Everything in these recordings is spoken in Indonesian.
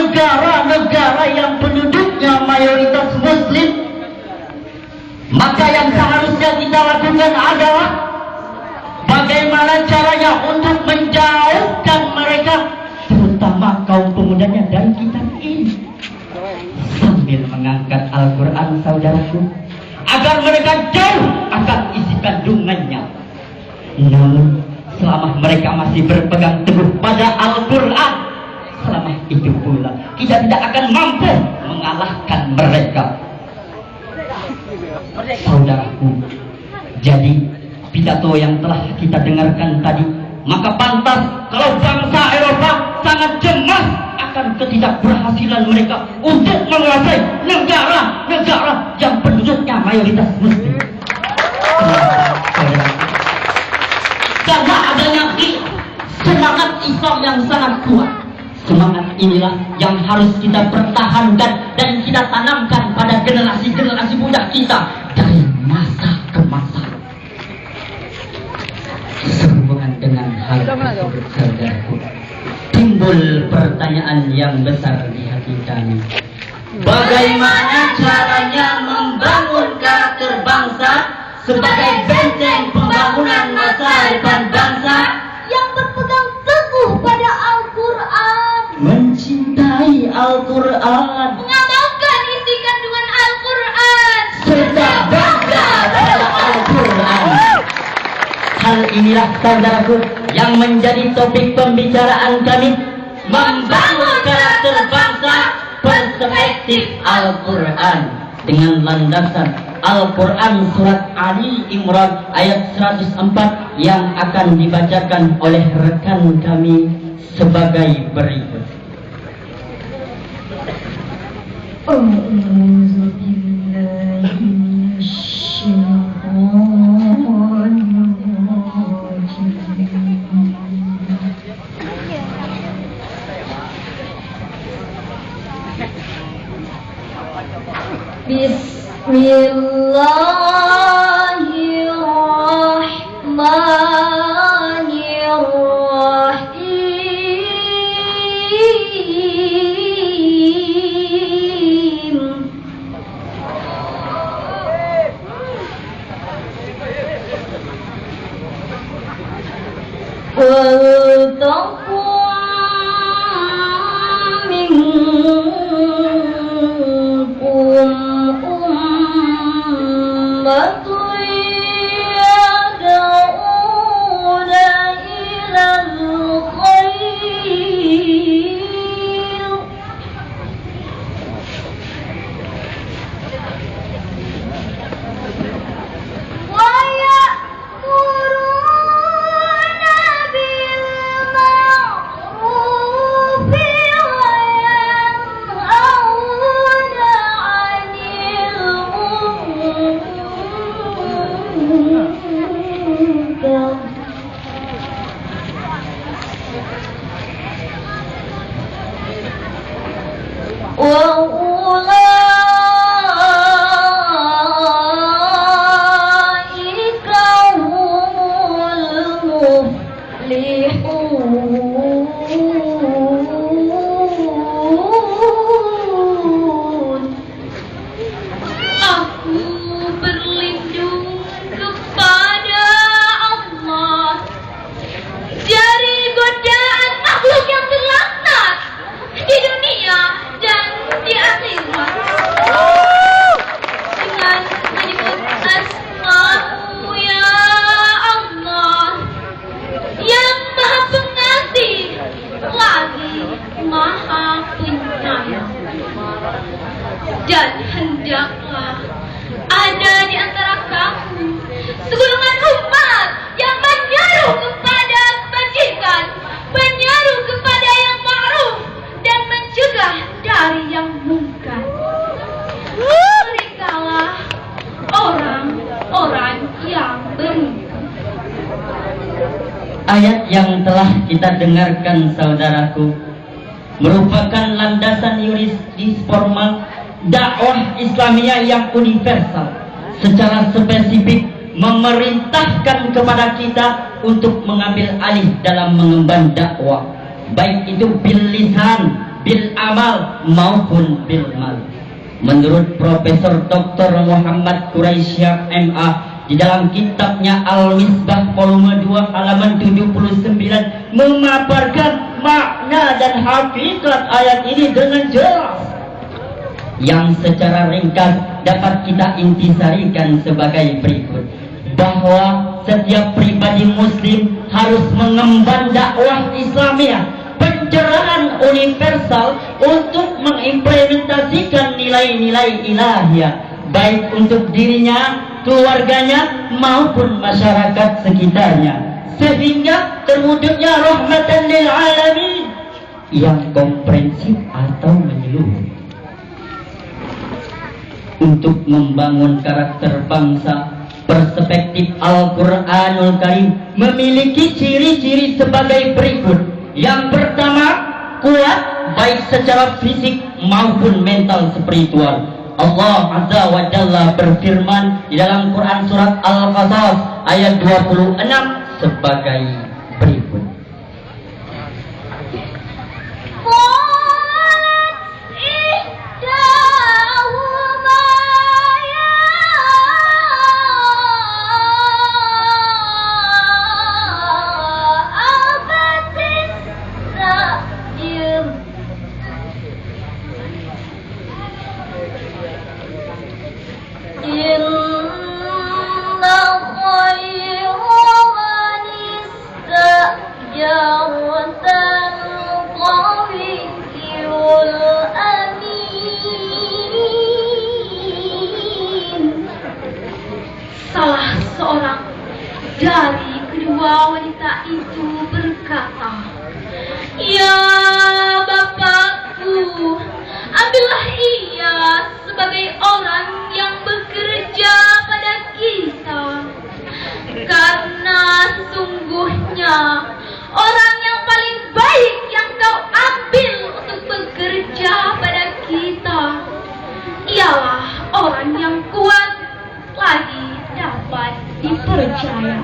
negara-negara yang penduduknya mayoritas muslim, maka yang seharusnya kita lakukan adalah bagaimana caranya untuk menjauhkan mereka, terutama kaum pemudanya, dari kitab ini, sambil mengangkat Al-Quran, saudaraku, agar mereka jauh akan isi kandungannya. Namun selama mereka masih berpegang teguh pada Al-Quran, selama itu pula kita tidak akan mampu mengalahkan mereka. Saudaraku, jadi pidato yang telah kita dengarkan tadi, maka pantas kalau bangsa Eropa sangat cemas akan ketidakberhasilan mereka untuk menguasai negara-negara yang penduduknya mayoritas muslim. Karena adanya semangat Islam yang sangat kuat. Semangat inilah yang harus kita pertahankan dan kita tanamkan pada generasi-generasi muda kita dari masa ke masa. Sehubungan dengan hal tersebut, saudaraku, timbul pertanyaan yang besar di hati kami. Bagaimana caranya membangun karakter bangsa sebagai benteng pembangunan masa depan bangsa yang berpegang teguh pada Al-Quran, mencintai Al-Quran, mengamalkan isi kandungan Al-Quran, serta bangga pada Al-Quran. Hal inilah, saudaraku, yang menjadi topik pembicaraan kami, membangun karakter bangsa perspektif Al-Quran dengan landasan Al-Quran surat Ali Imran ayat 104 yang akan dibacakan oleh rekan kami sebagai berikut. Bismillahirrahmanirrahim. Dan hendaklah ada di antara kamu segolongan umat yang menyeru kepada kebajikan, menyeru kepada yang ma'ruf, dan mencegah dari yang munkar. Merekalah orang-orang yang beruntung. Ayat yang telah kita dengarkan, saudaraku, merupakan landasan yuridis formal dakwah Islamiyah yang universal, secara spesifik memerintahkan kepada kita untuk mengambil alih dalam mengemban dakwah, baik itu bil lisan bil amal maupun bil mal. Menurut Profesor Dr. Muhammad Quraisyah MA di dalam kitabnya Al-Misbah volume 2 halaman 79 memaparkan makna dan hakikat ayat ini dengan jelas, yang secara ringkas dapat kita intisarikan sebagai berikut, bahwa setiap pribadi muslim harus mengemban dakwah Islamiyah, pencerahan universal untuk mengimplementasikan nilai-nilai ilahiyah, baik untuk dirinya, keluarganya, maupun masyarakat sekitarnya, sehingga terwujudnya rahmatan lil alamin yang komprehensif atau menyeluruh. Untuk membangun karakter bangsa, perspektif Al-Quranul Karim memiliki ciri-ciri sebagai berikut. Yang pertama, kuat baik secara fisik maupun mental spiritual. Allah Azza wa Jalla berfirman di dalam Quran surat Al-Qasas ayat 26 sebagai berikut. Salah seorang dari kedua wanita itu berkata, "Ya Bapakku, ambillah ia sebagai orang yang bekerja pada kita, karena sesungguhnya orang yang paling baik yang kau ambil untuk bekerja pada kita ialah orang yang kuat lagi dapat dipercaya."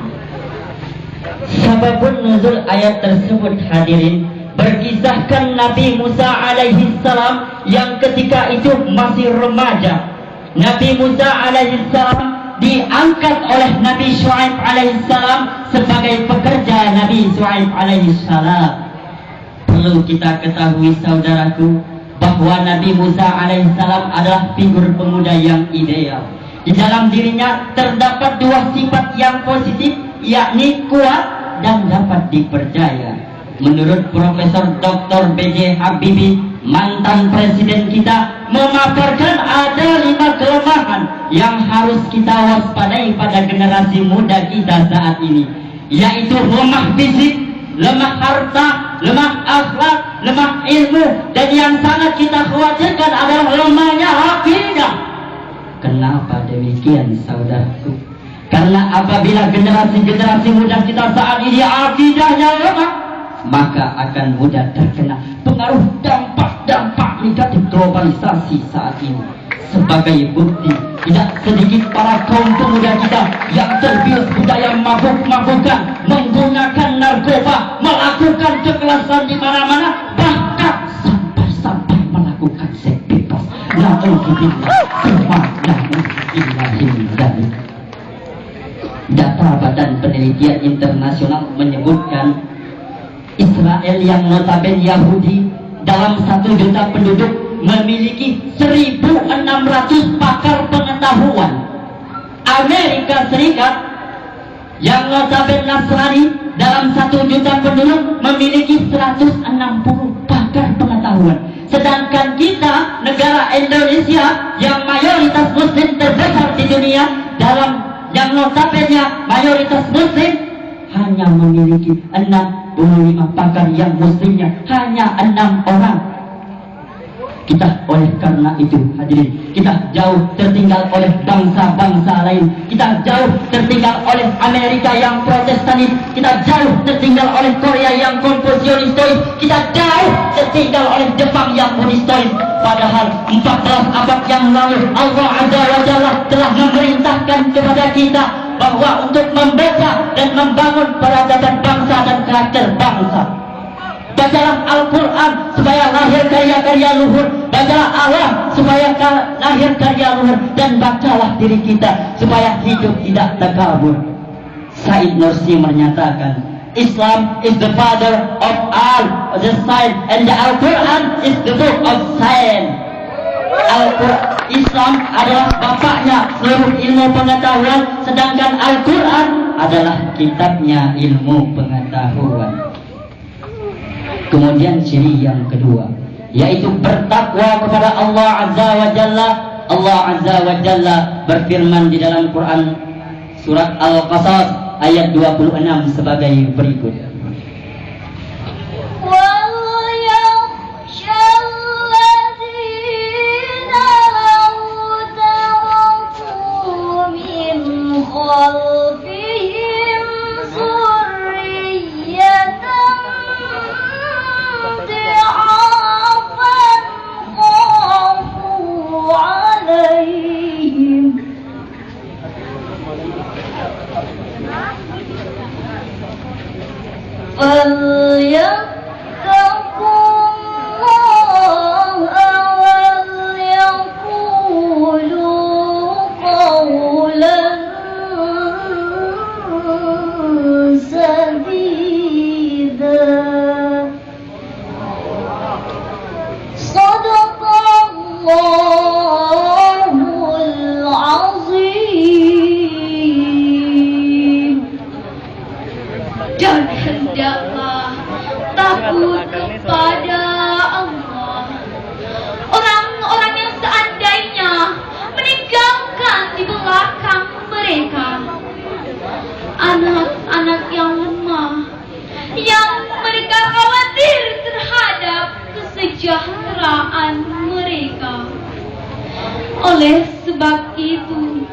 Sababun nuzul ayat tersebut, hadirin, berkisahkan Nabi Musa alaihi salam yang ketika itu masih remaja. Nabi Musa alaihi salam diangkat oleh Nabi Syuaib alaihi salam sebagai pekerja Nabi Syuaib alaihi salam. Perlu kita ketahui saudaraku, bahwa Nabi Musa alaihi salam adalah figur pemuda yang ideal. Di dalam dirinya terdapat dua sifat yang positif, yakni kuat dan dapat dipercaya. Menurut Profesor Dr. B.J. Habibie, mantan presiden kita, memaparkan ada 5 kelemahan yang harus kita waspadai pada generasi muda kita saat ini, yaitu lemah fisik, lemah harta, lemah akhlak, lemah ilmu, dan yang sangat kita khawatirkan adalah lemahnya akidah. Kenapa demikian, saudaraku? Karena apabila generasi-generasi muda kita saat ini akidahnya lemah, maka akan mudah terkena pengaruh dampak negatif globalisasi saat ini. Sebagai bukti, tidak sedikit para kaum pemuda kita yang terbius budaya mabuk-mabukan, menggunakan narkoba, melakukan kekerasan di mana-mana, bahkan sampai melakukan seks bebas. Data Badan Penelitian Internasional menyebutkan Israel yang notabene Yahudi dalam 1 juta penduduk memiliki 1.600 pakar pengetahuan. Amerika Serikat yang notabene Nasrani dalam 1 juta penduduk memiliki 160 pakar pengetahuan. Sedangkan kita, negara Indonesia yang mayoritas muslim terbesar di dunia, dalam yang notabene mayoritas muslim, hanya memiliki 65 pakar yang muslimnya hanya 6 orang. Kita oleh karena itu, hadirin, kita jauh tertinggal oleh bangsa-bangsa lain. Kita jauh tertinggal oleh Amerika yang protestanis. Kita jauh tertinggal oleh Korea yang konfusionis. Kita jauh tertinggal oleh Jepang yang budistois. Padahal 14 abad yang lalu Allah Azza wa Jalla telah memerintahkan kepada kita bahwa untuk membaca dan membangun peradaban bangsa dan karakter bangsa. Bacalah Al-Quran supaya lahir karya-karya luhur. Bacalah Allah supaya lahir karya luhur. Dan bacalah diri kita supaya hidup tidak takabur. Said Nursi menyatakan, Islam is the father of all the science, and the Al-Quran is the book of science. Islam adalah bapaknya seluruh ilmu pengetahuan, sedangkan Al-Quran adalah kitabnya ilmu pengetahuan. Kemudian ciri yang kedua, yaitu bertakwa kepada Allah Azza wa Jalla. Allah Azza wa Jalla berfirman di dalam Quran surat Al-Qasas ayat 26 sebagai berikut. Dan hendaklah takut kepada Allah. Orang-orang yang seandainya meninggalkan di belakang mereka anak-anak yang lemah, yang mereka khawatir terhadap kesejahteraan mereka. Oleh sebab itu,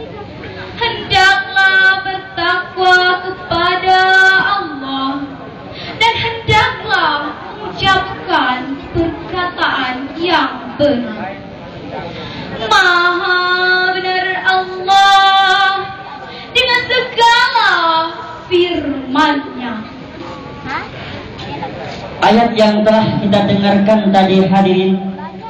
hendaklah bertakwa kepada Allah dan hendaklah mengucapkan perkataan yang benar. Maha benar Allah dengan segala firman-Nya. Ayat yang telah kita dengarkan tadi hadirin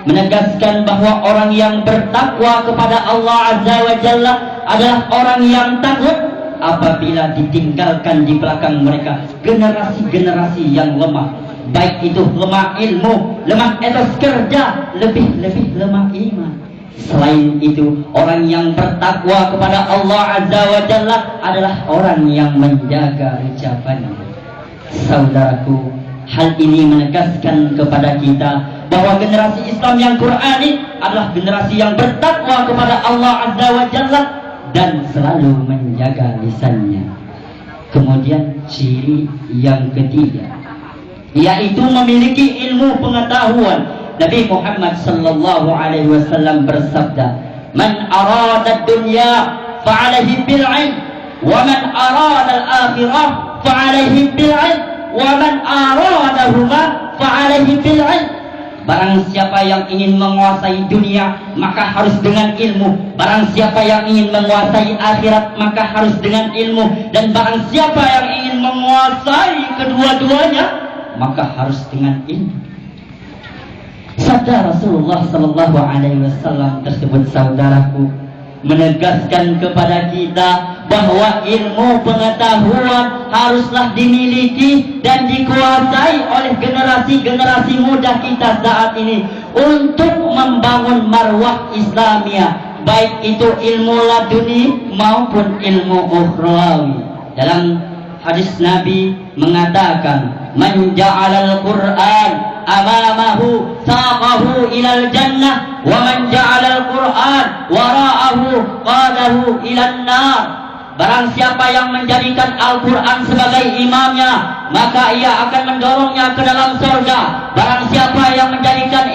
menegaskan bahwa orang yang bertakwa kepada Allah Azza wa Jalla adalah orang yang takut apabila ditinggalkan di belakang mereka generasi-generasi yang lemah, baik itu lemah ilmu, lemah etos kerja, lebih-lebih lemah iman. Selain itu, orang yang bertakwa kepada Allah Azza wa Jalla adalah orang yang menjaga ucapannya. Saudaraku, hal ini menegaskan kepada kita bahwa generasi Islam yang Qur'ani adalah generasi yang bertakwa kepada Allah Azza wa Jalla dan selalu menjaga lisannya. Kemudian ciri yang ketiga, yaitu memiliki ilmu pengetahuan. Nabi Muhammad sallallahu alaihi wasallam bersabda, "Man arada dunya fa'alaihi bil 'ilm, wa man arada al-akhirah fa'alaihi bil 'ilm, wa man aradahuma fa'alaihi bil 'ilm." Barang siapa yang ingin menguasai dunia, maka harus dengan ilmu. Barang siapa yang ingin menguasai akhirat, maka harus dengan ilmu. Dan barang siapa yang ingin menguasai kedua-duanya, maka harus dengan ilmu. Sabda Rasulullah sallallahu alaihi wasallam tersebut, saudaraku, menegaskan kepada kita bahwa ilmu pengetahuan haruslah dimiliki dan dikuasai oleh generasi-generasi muda kita saat ini untuk membangun marwah Islamiyah, baik itu ilmu laduni maupun ilmu ukhrawi. Dalam hadis Nabi mengatakan, "Man ja'alal Qur'an amamahu saqahu ilal jannah, wa man ja'alal Qur'an wara'ahu qadahu ilan nar." Barang siapa yang menjadikan Al-Quran sebagai imamnya, maka ia akan mendorongnya ke dalam surga. Barang siapa yang menjadikan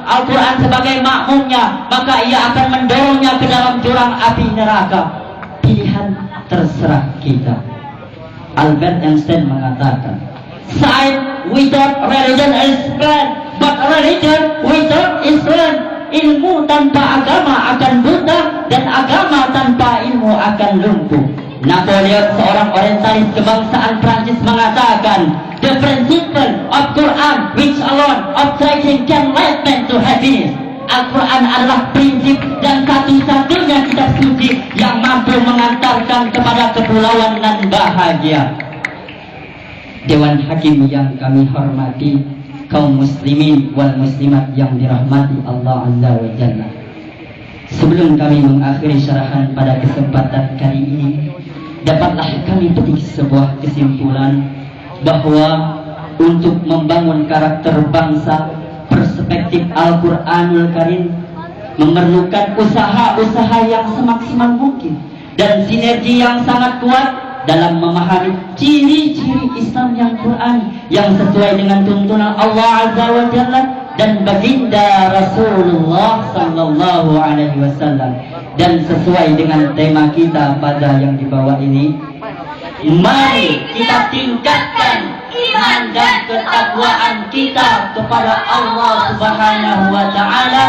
Al-Quran sebagai makmumnya, maka ia akan mendorongnya ke dalam jurang api neraka. Pilihan terserah kita. Albert Einstein mengatakan, "Science without religion is blind, but religion without Islam." Ilmu tanpa agama akan buta, dan agama tanpa ilmu akan lumpuh. Napoleon, seorang orientalis kebangsaan Prancis, mengatakan, the principle of Quran which alone of tradition can lead man to happiness. Al-Quran adalah prinsip dan satu-satunya kitab suci yang mampu mengantarkan kepada kepulauan dan bahagia. Dewan Hakim yang kami hormati, kaum muslimin wal muslimat yang dirahmati Allah Azza wa Jalla. Sebelum kami mengakhiri syarahan pada kesempatan kali ini, dapatlah kami petik sebuah kesimpulan bahwa untuk membangun karakter bangsa, perspektif Al-Quranul Karim memerlukan usaha-usaha yang semaksimal mungkin dan sinergi yang sangat kuat dalam memahami ciri-ciri Islam yang Quran yang sesuai dengan tuntunan Allah Azza wa Jalla dan baginda Rasulullah sallallahu alaihi wasallam, dan sesuai dengan tema kita pada yang dibawa ini. Mari kita tingkatkan iman dan ketakwaan kita kepada Allah Subhanahu wa taala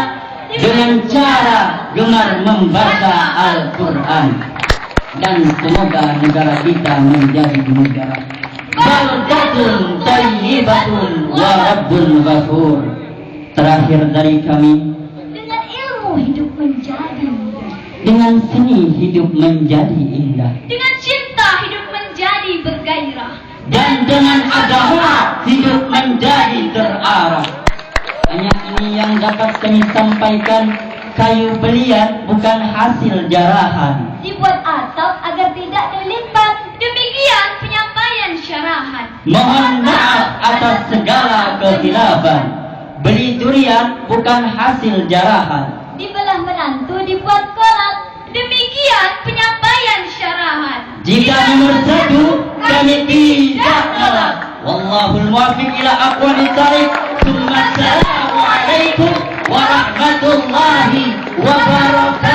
dengan cara gemar membaca Al-Quran, dan semoga negara kita menjadi negara baldatun thayyibatun wa rabbun ghafur. Terakhir dari kami, Dengan ilmu hidup menjadi indah. dengan seni hidup menjadi indah, Dengan cinta hidup menjadi bergairah. dan dengan agama hidup menjadi terarah. Hanya ini yang dapat kami sampaikan. Kayu belian bukan hasil jarahan. Dibuat atap agar tidak terlipat. Demikian penyampaian syarahan. Mohon maaf atas segala kehilafan. Beli durian bukan hasil jarahan. Dibelah menantu dibuat kolak. Demikian penyampaian syarahan. Jika nomor satu kami tidak nolak. Wallahul muwaffiq ila aqwamit thariq. Assalamualaikum warahmatullahi wabarakatuh.